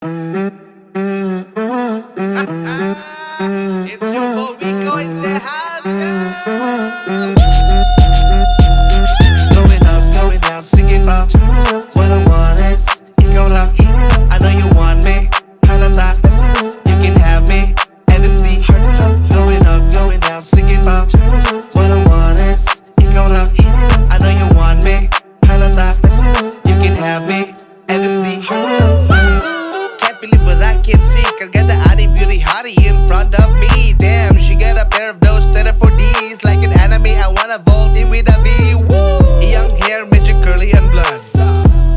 It's your boy Wicko in the house. Going up, going down, singing about what I want is ikaw lang. I know you want me, halata. You can have me, and it's the going up, going down, singing about what I want is ikaw lang. I know you want me, halata. You can have me, and it's the Can't believe what I can see. Kaganda aning beauty hottie in front of me. Damn, she got a pair of those that are for D's. Like an anime, I wanna vault in with a V. Woo! Young hair, magic curly and blonde.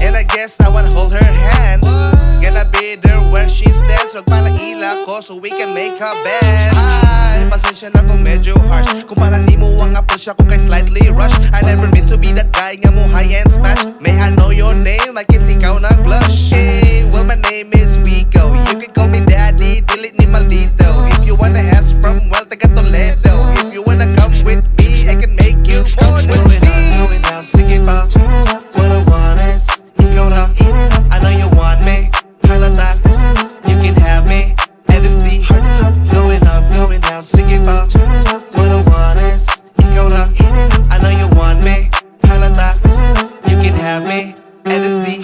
And I guess I wanna hold her hand. Gonna be there where she stands. Magpalaila ko so we can make her bed. Hi, pasensya na kung medyo harsh. Kung parang di mo ang approach ako kay slightly rush. I never meant to be that guy nga mo high and smash. May I know your name? I can see ikaw nag-blush. Hey, well my name is Wicko. You can call me daddy, delete ni maldito. If you wanna ask from well, taga Toledo. If you wanna come with me, I can make you born with going up, me. going down, singing about what I want is ikaw lang. I know you want me, halata. You can have me, and it's the going up, going down, singing about what I want is ikaw lang. I know you want me, halata. You can have me, and it's the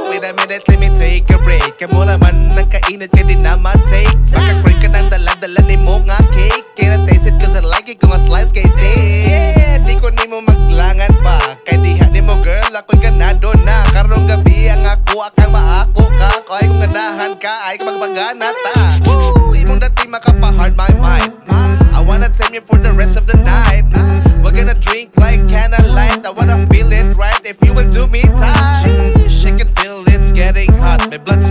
Wait a minute, let me take a break. Kamu naman nagkainit ka din na ma-take. Naka-crave ka ng dala-dala ni mo nga cake. Kaya na-taste it cause I like it kung a slice kay day. Yeah, di ko ni mo maglangan pa. Kay diha ni mo girl, ako'y ganado na. Karong gabi ang ako akang maako ka. Kung ay kung ganahan ka, ay magpagana ta. Woo, imong dati makapa-hard my mind. I wanna tame you for the rest of the night. We're gonna drink like candlelight. I wanna feel it right if you will do me tight. She can feel it's getting hot. My blood's